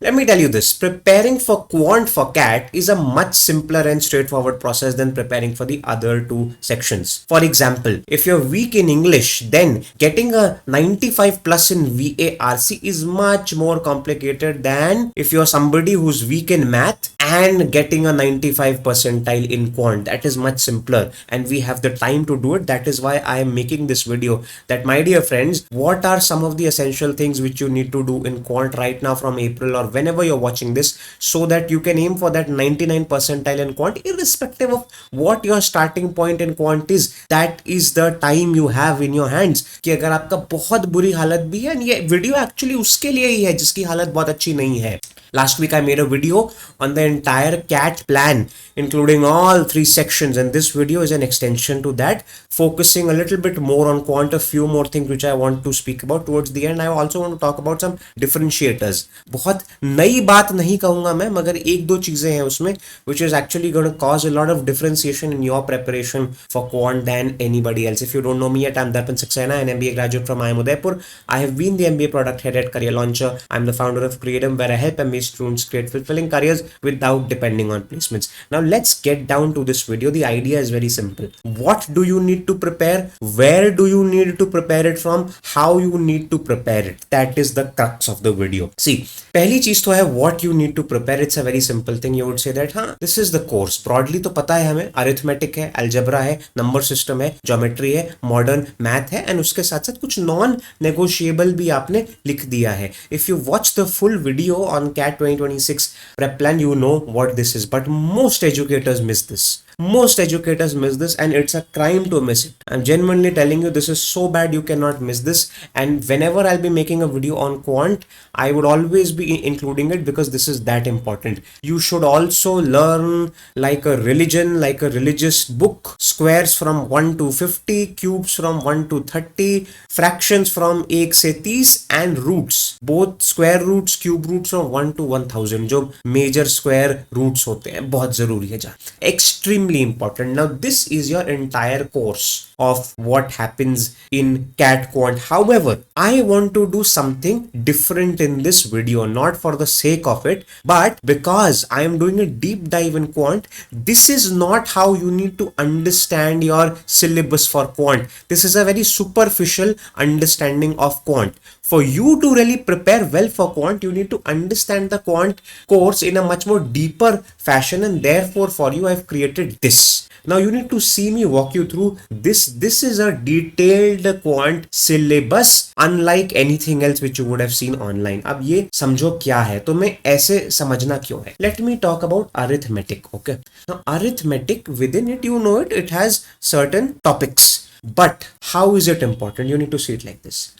Let me tell you this, preparing for quant for CAT is a much simpler and straightforward process than preparing for the other two sections. For example, if you're weak in English, then getting a 95 plus in VARC is much more complicated than if you're somebody who's weak in math and getting a 95 percentile in quant. That is much simpler and we have the time to do it. That is why I am making this video, that my dear friends, what are some of the essential things which you need to do in quant right now from April or whenever you're watching this, so that you can aim for that 99 percentile in quant irrespective of what your starting point in quant is. That is the time you have in your hands कि अगर आपका बहुत बुरी हालत भी है, ये video actually उसके लिए ही है जिसकी हालत बहुत अच्छी नहीं है. Last week I made a video on the entire CAT plan including all 3 sections, and this video is an extension to that, focusing a little bit more on quant, a few more things which I want to speak about towards the end. I also want to talk about some differentiators. बहुत नई बात नहीं कहूंगा मैं, मगर एक दो चीजें हैं उसमें which is actually going to cause a lot of differentiation in your preparation for quant than anybody else. If you don't know me yet, I'm Darpan Saxena, an MBA graduate from Udaipur. I have been the MBA Product Head at Career Launcher. I'm the founder of Creatum, where I help MBA students create fulfilling careers without depending on placements. Now let's get down to this video. The idea is very simple. What do you need to prepare? Where do you need to prepare it from? How you need to prepare it? That is the crux of the video. See, पहली चीज तो है what you need to prepare. It's a very simple thing. You would say that this is the course. Broadly तो पता है हमें, arithmetic है, algebra है, number system है, geometry है, modern math है, and उसके साथ साथ कुछ non negotiable भी आपने लिख दिया है. If you watch the full video on CAT 2026 prep plan, you know what this is, but most educators miss this. Most educators miss this, and it's a crime to miss it. I'm genuinely telling you, this is so bad, you cannot miss this. And whenever I'll be making a video on quant, I would always be including it because this is that important. You should also learn like a religion, like a religious book. Squares from 1 to 50, cubes from 1 to 30, fractions from 1 से 30, and roots, both square roots, cube roots from 1 to 1000, जो major square roots होते हैं, बहुत जरूरी है. Extremely important. Now this is your entire course of what happens in CAT quant. However, I want to do something different in this video, not for the sake of it, but because I am doing a deep dive in quant. This is not how you need to understand your syllabus for quant. This is a very superficial understanding of quant. For you to really prepare well for quant, you need to understand the quant course in a much more deeper fashion, and therefore for you I've created this. Now you need to see me walk you through this. This is a detailed quant syllabus unlike anything else which you would have seen online. अब ये समझो क्या है, तो मैं ऐसे समझना क्यों है. Let me talk about arithmetic. Okay, now arithmetic, within it, you know it, it has certain topics, but how is it important? You need to see it like this.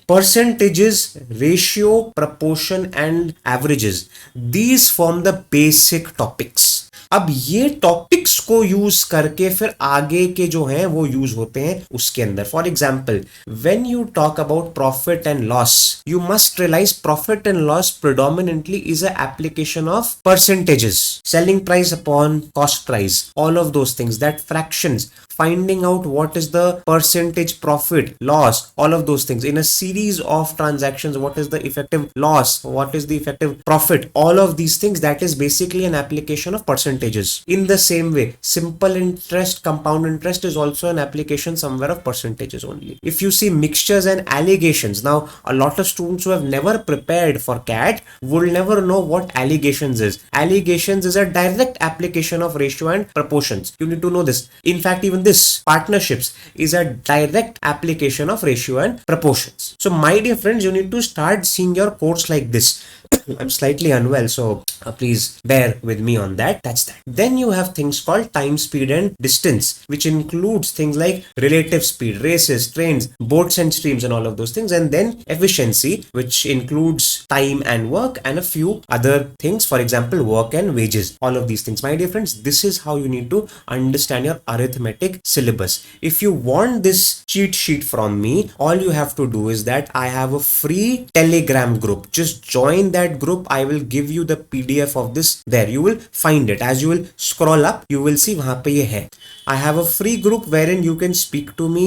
Percentages, ratio, proportion and averages, these form the basic topics. अब ये topics को use करके फिर आगे के जो हैं वो यूज होते हैं उसके अंदर. For example, when you talk about profit and loss, you must realise profit and loss predominantly is a application of percentages, selling price upon cost price, all of those things, that fractions, finding out what is the percentage profit, loss, all of those things in a series of transactions. What is the effective loss? What is the effective profit? All of these things, that is basically an application of percentages. In the same way, simple interest, compound interest is also an application somewhere of percentages only. If you see mixtures and allegations, now a lot of students who have never prepared for CAT will never know what allegations is. Allegations is a direct application of ratio and proportions. You need to know this. In fact, even this partnerships is a direct application of ratio and proportions. So my dear friends, you need to start seeing your course like this. I'm slightly unwell, so please bear with me on that. That's that. Then you have things called time, speed and distance, which includes things like relative speed, races, trains, boats and streams and all of those things. And then efficiency, which includes time and work and a few other things, for example work and wages, all of these things. My dear friends, this is how you need to understand your arithmetic syllabus. If you want this cheat sheet from me, all you have to do is that I have a free Telegram group. Just join that group, I will give you the PDF of this there. You will find it. As you will scroll up, you will see वहां पे ये है. I have a free group wherein you can speak to me,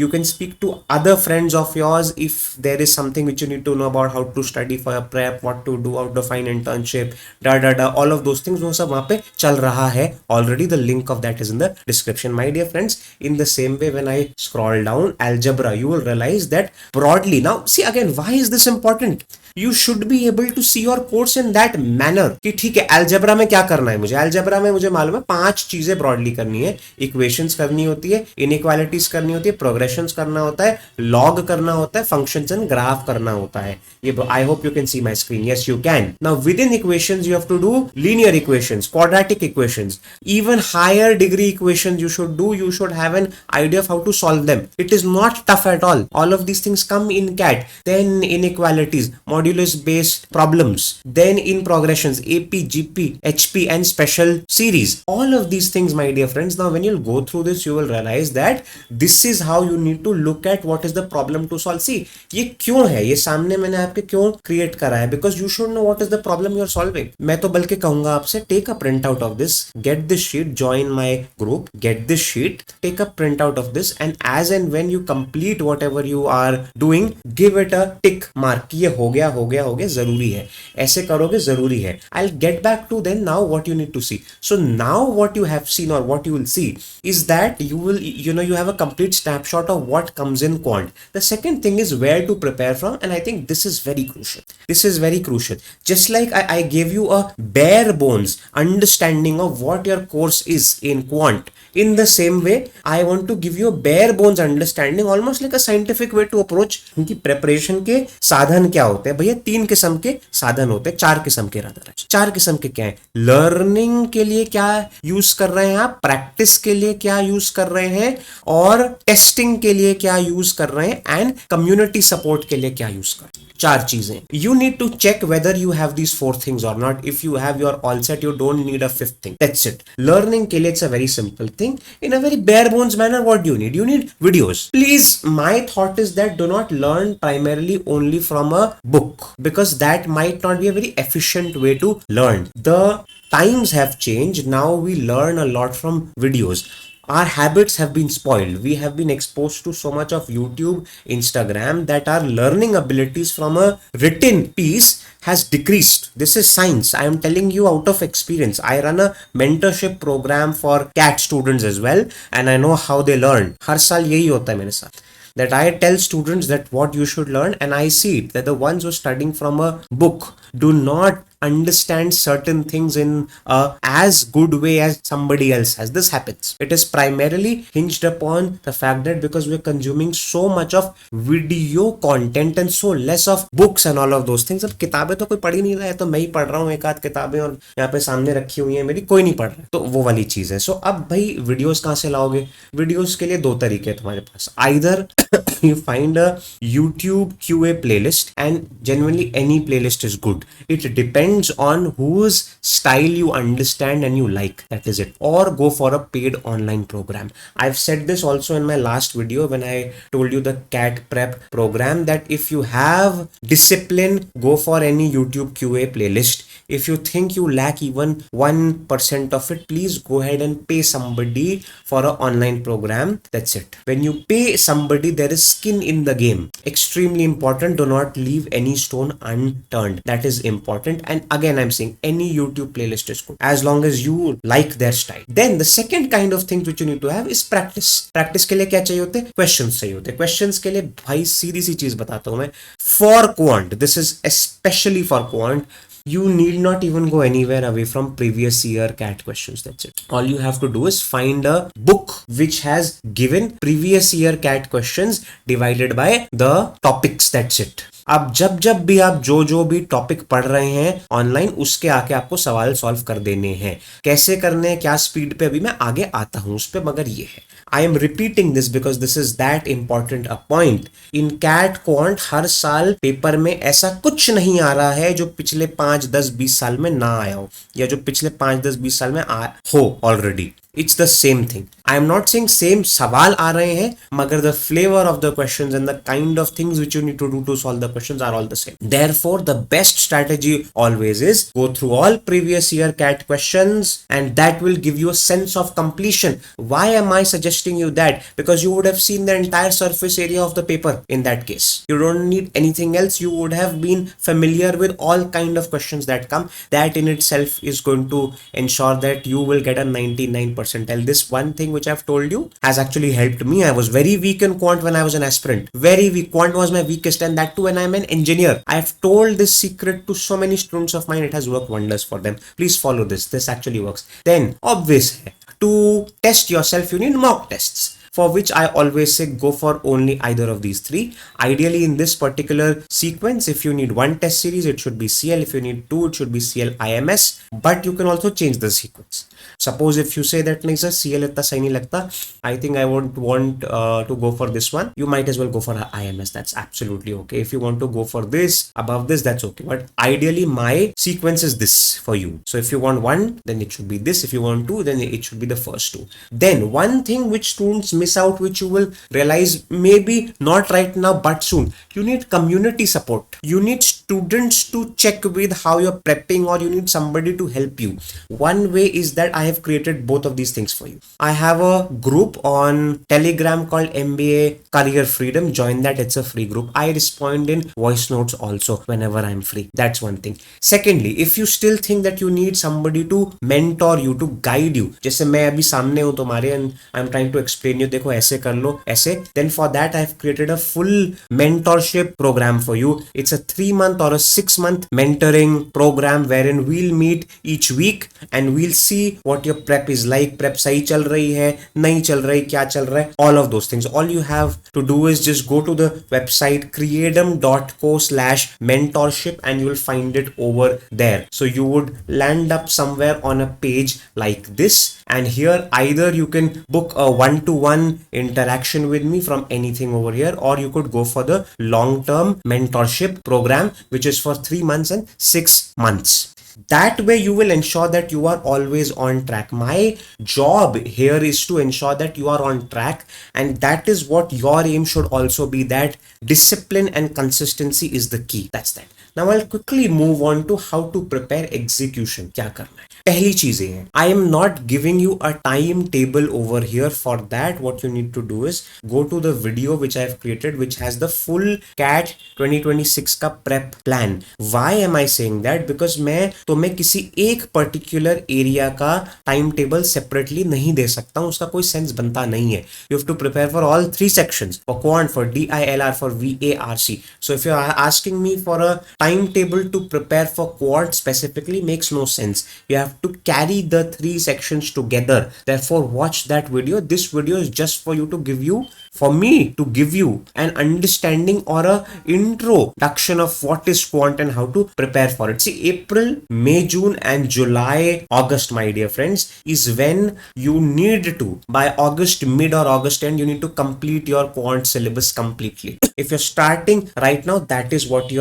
you can speak to other friends of yours if there is something which you need to know about how to study for a prep, what to do, how to find internship, all of those things, वो सब वहां पे चल रहा है already. The link of that is in the description. My dear friends, in the same way, when I scroll down algebra, you will realize that broadly. Now see again, why is this important? You should be able to see your course in that manner कि ठीक है, algebra में क्या करना है मुझे. algebra में मुझे मालूम है 5 चीजें broadly करनी है. equations करनी होती है, inequalities करनी होती है, progressions करना होता है, log करना होता है, functions and graph करना होता है. ये I hope you can see my screen. Yes, you can. Now within equations you have to do linear equations, quadratic equations, even higher degree equations you should do. You should have an idea of how to solve them. It is not tough at all. All of these things come in CAT. Then inequalities, modulus based problems, then in progressions, AP, GP, HP and special series. All of these things, my dear friends, now when you'll go through this, you will realize that this is how you need to look at what is the problem to solve. See, ये क्यों है, ये सामने मैंने आपके क्यों create करा है, because you should know what is the problem you are solving. मैं तो बल्कि कहूंगा आपसे, take a print out of this, get this sheet, join my group, get this sheet, take a print out of this, and as and when you complete whatever you are doing, give it a tick mark. ये हो गया जरूरी है, ऐसे करोगे जरूरी है. I'll get back to then now what you need to see. So now what you have seen or what you will see is that you will, you have a complete snapshot of what comes in quant. The second thing is where to prepare from, and I think this is very crucial. This is very crucial. Just like I gave you a bare bones understanding of what your course is in quant, in the same way I want to give you a bare bones understanding, almost like a scientific way to approach उनकी preparation के साधन क्या होते हैं. भैया 3 किस्म के साधन होते हैं, 4 किस्म के रादर. 4 किस्म के क्या है? लर्निंग के लिए क्या यूज कर रहे हैं आप, प्रैक्टिस के लिए क्या यूज कर रहे हैं, और टेस्टिंग के लिए क्या यूज कर रहे हैं, एंड कम्युनिटी सपोर्ट के लिए क्या यूज कर रहे हैं. 4 चीजें. You need to check whether you have these 4 things or not. If you have, your all set. You don't need a 5th thing. That's it. Learning के लिए it's a very simple thing. In a very bare bones manner, what do you need? You need videos. Please, my thought is that do not learn primarily only from a book, because that might not be a very efficient way to learn. The times have changed. Now we learn a lot from videos. Our habits have been spoiled. We have been exposed to so much of YouTube, Instagram, that our learning abilities from a written piece has decreased. This is science. I am telling you out of experience. I run a mentorship program for CAT students as well, and I know how they learn. हर साल यही होता है मेरे साथ. That I tell students that what you should learn, and I see it, that the ones who are studying from a book do not understand certain things in a as good way as somebody else has. This happens. It is primarily hinged upon the fact that because we're consuming so much of video content and so less of books and all of those things. अब किताबें तो कोई पढ़ ही नहीं रहा है, तो मैं ही पढ़ रहा हूँ एक आध किताबें, और यहाँ पे सामने रखी हुई है मेरी, कोई नहीं पढ़ रहा है, तो वो वाली चीज है. सो अब भाई वीडियोस कहाँ से लाओगे? वीडियोस के लिए 2 तरीके हैं तुम्हारे पास. Either you find a YouTube QA playlist, and genuinely any playlist is good. It depends on whose style you understand and you like. That is it. Or go for a paid online program. I've said this also in my last video when I told you the CAT prep program, that if you have discipline, go for any YouTube QA playlist. If you think you lack even 1% of it, please go ahead and pay somebody for an online program. That's it. When you pay somebody, there is skin in the game. Extremely important. Do not leave any stone unturned. That is important. And again, I'm saying any YouTube playlist is good as long as you like their style. Then the second kind of things which you need to have is practice. Practice के लिए क्या चाहिए होते हैं? Questions चाहिए होते हैं. Questions के लिए भाई सीधी सी चीज बताता हूं मैं. For quant, this is especially for quant, you need not even go anywhere away from previous year CAT questions. That's it. All you have to do is find a book which has given previous year CAT questions divided by the topics. That's it. अब जब भी आप जो भी topic पढ़ रहे हैं online, उसके आके आपको सवाल सॉल्व कर देने हैं. कैसे करने हैं, क्या स्पीड पे, अभी मैं आगे आता हूं उस पे, मगर ये है, I am repeating this because this is that important a point. In CAT quant हर साल पेपर में ऐसा कुछ नहीं आ रहा है जो पिछले 5, 10, 20 साल में ना आया हो, या जो पिछले 5, 10, 20 साल में हो already. It's the same thing. I am not saying same सवाल आ रहे हैं, मगर the flavor of the questions and the kind of things which you need to do to solve the questions are all the same. Therefore, the best strategy always is go through all previous year CAT questions, and that will give you a sense of completion. Why am I suggesting you that? Because you would have seen the entire surface area of the paper in that case. You don't need anything else. You would have been familiar with all kind of questions that come. That in itself is going to ensure that you will get a 99 percentile. This one thing which I've told you has actually helped me. I was very weak in quant when I was an aspirant. Very weak. Quant was my weakest, and that too when I'm an engineer. I've told this secret to so many students of mine. It has worked wonders for them. Please follow this. This actually works. Then, obvious, to test yourself, you need mock tests, for which I always say go for only either of these three. Ideally, in this particular sequence, if you need one test series, it should be CL. If you need two, it should be CL IMS. But you can also change the sequence. Suppose if you say that nahi sir, CL इतना सही नहीं लगता, I think I won't want to go for this one, you might as well go for IMS. That's absolutely okay. If you want to go for this above this, that's okay. But ideally, my sequence is this for you. So if you want one, then it should be this. If you want two, then it should be the first two. Then one thing which students miss out, which you will realize maybe not right now but soon, you need community support. You need students to check with how you're prepping, or you need somebody to help you. One way is that I have created both of these things for you. I have a group on Telegram called MBA Career Freedom. Join that. It's a free group. I respond in voice notes also whenever I'm free. That's one thing. Secondly, if you still think that you need somebody to mentor you, to guide you, जैसे मैं अभी सामने हूँ तुम्हारे and I'm trying to explain you, देखो ऐसे कर लो ऐसे, then for that I've created a full mentorship program for you. It's a 3-month or a 6-month mentoring program wherein we'll meet each week and we'll see what your prep is like. Prep सही चल रही है, नहीं चल रही, क्या चल रहा है, all of those things. All you have to do is just go to the website creatum.co/mentorship and you will find it over there. So you would land up somewhere on a page like this, and here either you can book a one-to-one interaction with me from anything over here, or you could go for the long-term mentorship program, which is for 3 months and 6 months. That way you will ensure that you are always on track. My job here is to ensure that you are on track, and that is what your aim should also be, that discipline and consistency is the key. That's that. Now I'll quickly move on to how to prepare execution. क्या करना है? पहली चीजें हैं, I am not giving you a timetable over here. For that, what you need to do is go to the video which I have created, which has the full CAT 2026 का prep plan. Why am I saying that? Because मैं तुम्हें किसी एक particular area का time table separately नहीं दे सकता हूं, उसका कोई सेंस बनता नहीं है. You have to prepare for all 3 sections, for quant, for DILR, for VARC. So if you are asking me for a timetable to prepare for quant specifically, makes no sense. You have to carry the 3 sections together. Therefore, watch that video. This video is just for you to give you, for me to give you an understanding or a introduction of what is quant and how to prepare for it. See, April, May, June and July, August, my dear friends, is when you need to, by August mid or August end, you need to complete your quant syllabus completely. If you're starting right now, that is what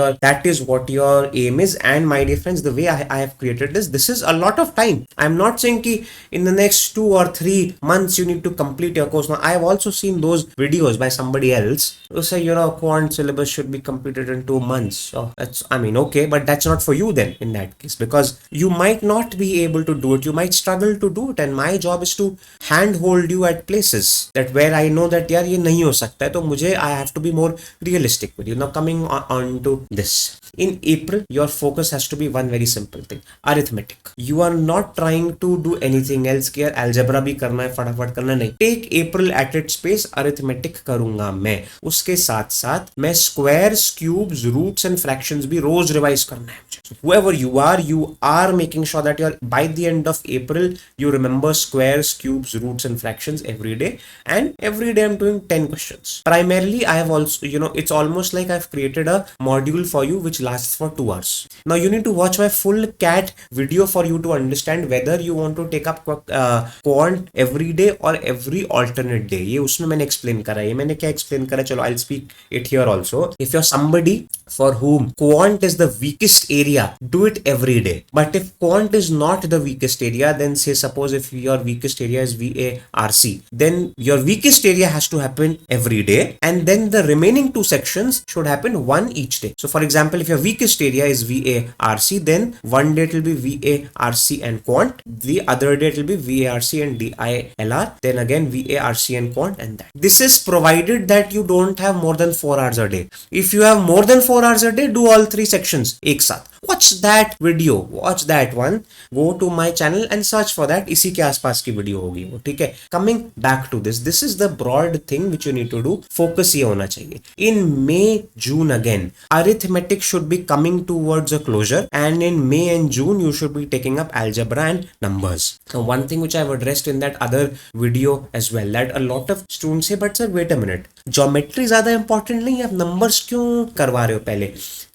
your aim is. And my dear friends, the way I have created this is a lot of time. I'm not saying ki in the next 2 or 3 months you need to complete your course. Now I have also seen those videos by somebody else who say, quant syllabus should be completed in 2 months. So that's, okay, but that's not for you then in that case, because you might not be able to do it. You might struggle to do it, and my job is to handhold you at places that where I know that यार ये नहीं हो सकता है, तो मुझे I have to be more realistic with you. Now coming on to this. In April, your focus has to be one very simple thing: arithmetic. You are not trying to do anything else. कि यार algebra भी करना है, फटाफट करना नहीं. Take April at its pace. Arithmetic करूंगा मैं. उसके साथ साथ मैं squares, cubes, roots and fractions भी रोज रिवाइज करना है. So whoever you are making sure that you're, by the end of April, you remember squares, cubes, roots and fractions every day. And every day I'm doing 10 questions. Primarily, I have also, it's almost like I've created a module for you which lasts for 2 hours. Now you need to watch my full CAT video for you to understand whether you want to take up quant every day or every alternate day. ये उसमें मैंने explain करा है. ये मैंने क्या explain करा, चलो I'll speak it here also. If you're somebody, for whom quant is the weakest area, do it every day. But if quant is not the weakest area, then say suppose if your weakest area is VARC, then your weakest area has to happen every day, and then the remaining two sections should happen one each day. So for example, if your weakest area is VARC, then one day it will be VARC and quant, the other day it will be VARC and DILR, then again VARC and quant, and that. This is provided that you don't have more than 4 hours a day. If you have more than 4 hours a day, do all three sections एक साथ. Watch that video, watch that one, go to my channel and search for that. इसी के आसपास की video होगी वो, ठीक है. Coming back to this is the broad thing which you need to do. Focus ये होना चाहिए. In May, June again, arithmetic should be coming towards a closure, and in May and June you should be taking up algebra and numbers. Now one thing which I've addressed in that other video as well, that a lot of students say, but sir wait a minute, geometry ज़्यादा important नहीं, आप numbers क्यों करवा रहे हो पहले?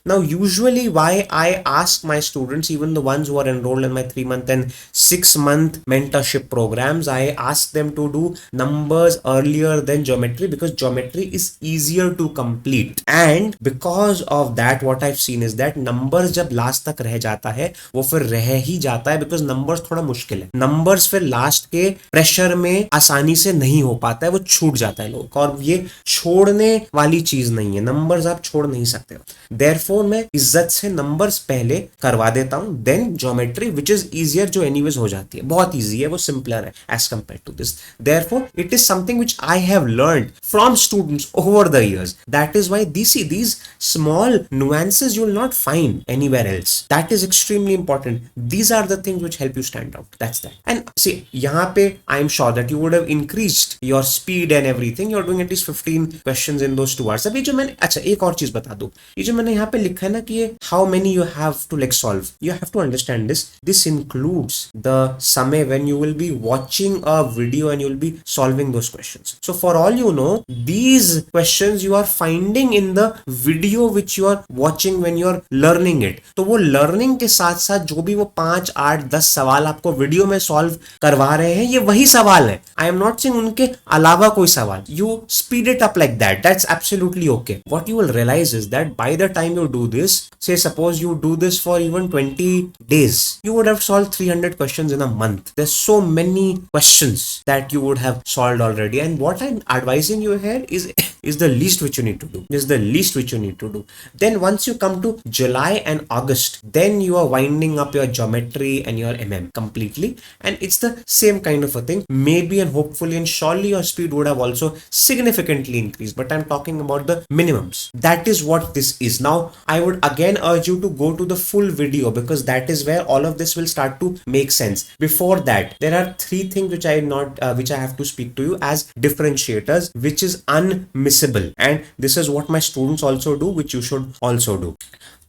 Now usually why I ask my students, even the ones who are enrolled in my 3-month and 6-month mentorship programs, I ask them to do numbers earlier than geometry, because geometry is easier to complete, and because of that what I've seen is that numbers जब last तक रह जाता है वो फिर रह ही जाता है, because numbers थोड़ा मुश्किल है. numbers फिर last के pressure में आसानी से नहीं हो पाता है, वो छूट जाता है लोगों का, और ये छोड़ने वाली चीज नहीं है. numbers आप छोड़ नहीं सकते हो. therefore मैं इज्जत से नंबर्स पहले करवा देता हूं, then geometry which is easier, जो एनीवेज हो जाती है, बहुत इजी है, वो सिंपलर है as compare to this. Therefore it is something which I have learned from students over the years. That is why these small nuances you will not find anywhere else. That is extremely important. These are the things which help you stand out. That's that. And see, यहाँ पे I am sure that you would have increased your speed and everything. You're doing at least 15 questions in those 2 hours. अब ये जो मैंने, अच्छा एक और चीज बता दूं, ये जो मैंने यहाँ पे लिखा है ना कि ये how many you have to like solve, you have to understand this includes the समय when you will be watching a video and you will be solving those questions. So for all you know, these questions you are finding in the video which you are watching when you are learning it. तो वो learning के साथ साथ जो भी वो 5, 8, 10 सवाल आपको वीडियो में सॉल्व करवा रहे हैं, ये वही सवाल है. I am not saying उनके अलावा कोई सवाल. You speed it up like that. That's absolutely okay. What you will realize is that by the time you do this, say suppose you do this for even 20 days, you would have solved 300 questions in a month. There's so many questions that you would have solved already, and what I'm advising you here is the least which you need to do. This is the least which you need to do. Then once you come to July and August, then you are winding up your geometry and your MM completely, and it's the same kind of a thing. Maybe and hopefully and surely your speed would have also significantly increased, but I'm talking about the minimums. That is what this is. Now I would again urge you to go to the full video, because that is where all of this will start to make sense. Before that, there are 3 things which I have to speak to you as differentiators, which is unmissable, and this is what my students also do, which you should also do.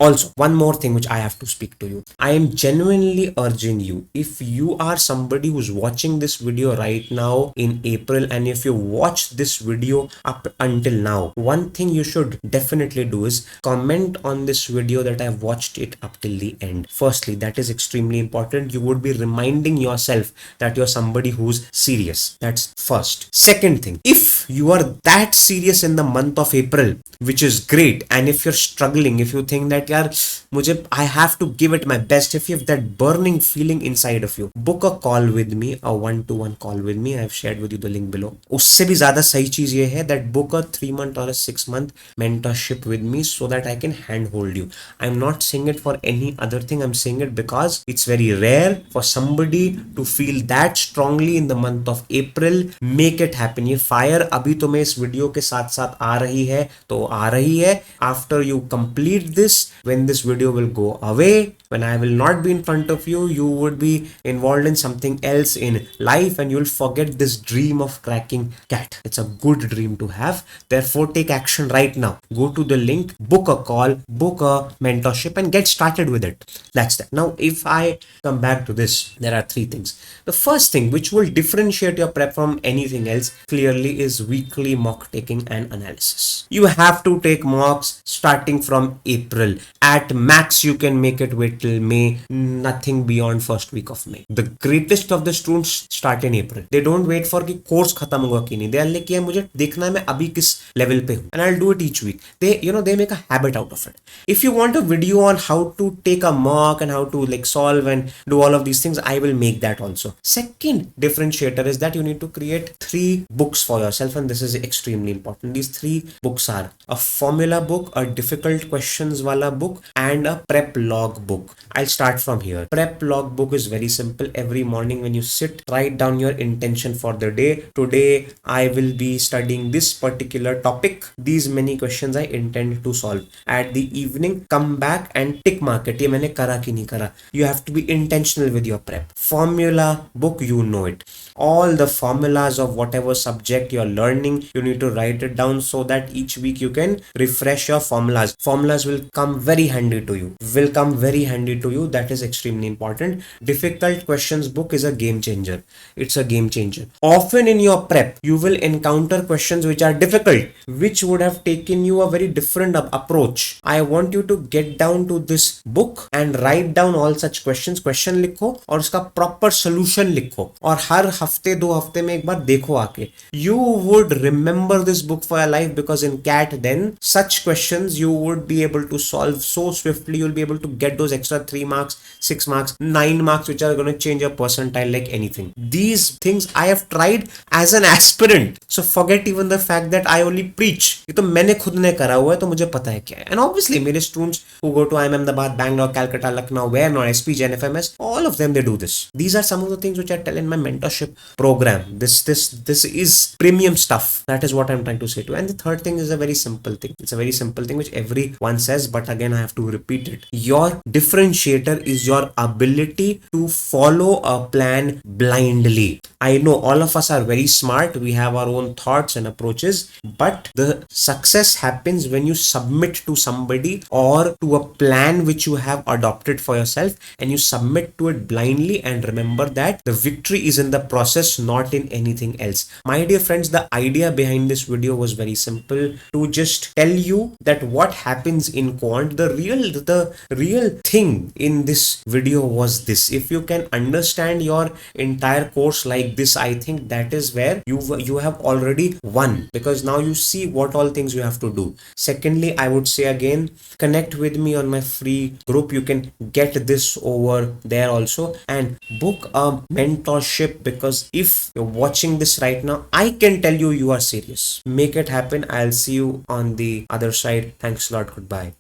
Also, one more thing which I have to speak to you. I am genuinely urging you, if you are somebody who's watching this video right now in April, and if you watch this video up until now, one thing you should definitely do is comment on this video that I've watched it up till the end. Firstly, that is extremely important. You would be reminding yourself that you're somebody who's serious. That's first. Second thing, if you are that serious in the month of April, which is great, and if you're struggling, if you think that यार मुझे I have to give it my best, if you have that burning feeling inside of you, book a call with me, a 1-to-1 call with me. I have shared with you the link below. उससे भी ज़्यादा सही चीज़ ये है that book a 3-month or a 6-month mentorship with me, so that I can handhold you. I'm not saying it for any other thing. I'm saying it because it's very rare for somebody to feel that strongly in the month of April. Make it happen. ये fire अभी तुम्हें इस video के साथ साथ आ रही है तो आ रही है. After you complete this, when this video will go away, when I will not be in front of you, you would be involved in something else in life, and you'll forget this dream of cracking CAT. It's a good dream to have. Therefore, take action right now. Go to the link, book a call, book a mentorship, and get started with it. That's that. Now, if I come back to this, there are 3 things. The first thing which will differentiate your prep from anything else clearly is weekly mock taking and analysis. You have to take mocks starting from April, At max you can make it wait till May, nothing beyond first week of May. The greatest of the students start in April. They don't wait for कि course खत्म होगा कि नहीं. They are like, मुझे देखना है मैं अभी किस लेवल पे हूँ, and I'll do it each week. They make a habit out of it. If you want a video on how to take a mock and how to like solve and do all of these things, I will make that also. Second differentiator is that you need to create 3 books for yourself, and this is extremely important. These 3 books are a formula book, a difficult questions wala book, and a prep log book. I'll start from here. Prep log book is very simple. Every morning when you sit, write down your intention for the day. Today I will be studying this particular topic. These many questions I intend to solve. At the evening, come back and tick mark it. ये मैंने करा कि नहीं करा. You have to be intentional with your prep. Formula book, you know it. All the formulas of whatever subject you're learning, you need to write it down so that each week you can refresh your formulas. Formulas will come very handy to you. That is extremely important. Difficult questions book is a game changer. It's a game changer. Often in your prep, you will encounter questions which are difficult, which would have taken you a very different approach. I want you to get down to this book and write down all such questions. Question लिखो और उसका proper solution लिखो और हर हफ्ते 2 हफ्ते में एक बार देखो आके. You would remember this book for your life, because in CAT then such questions you would be able to solve so swiftly. You'll be able to get those extra 3 marks, 6 marks, 9 marks which are going to change your percentile like anything. These things I have tried as an aspirant, so forget even the fact that I only preach. ये तो मैंने खुद ने करा हुआ है, तो मुझे पता है क्या है. And obviously मेरे students who go to IIM Ahmedabad, Bangalore, Calcutta, Lucknow, where not SPG and FMS, all of them they do this. These are some of the things which I tell in my mentorship program. This is premium stuff. That is what I'm trying to say to you. And the third thing is a very simple thing. It's a very simple thing which everyone says, but again I have to repeat it. Your differentiator is your ability to follow a plan blindly. I know all of us are very smart. We have our own thoughts and approaches, but the success happens when you submit to somebody or to a plan which you have adopted for yourself, and you submit to it blindly, and remember that the victory is in the process, not in anything else. My dear friends, the idea behind this video was very simple, to just tell you that what happens in quant. The real thing in this video was this. If you can understand your entire course like this, I think that is where you have already won, because now you see what all things you have to do. Secondly, I would say again, connect with me on my free group. You can get this over there also, and book a mentorship, because if you're watching this right now, I can tell you are serious. Make it happen. I'll see you on the other side. Thanks a lot. Goodbye.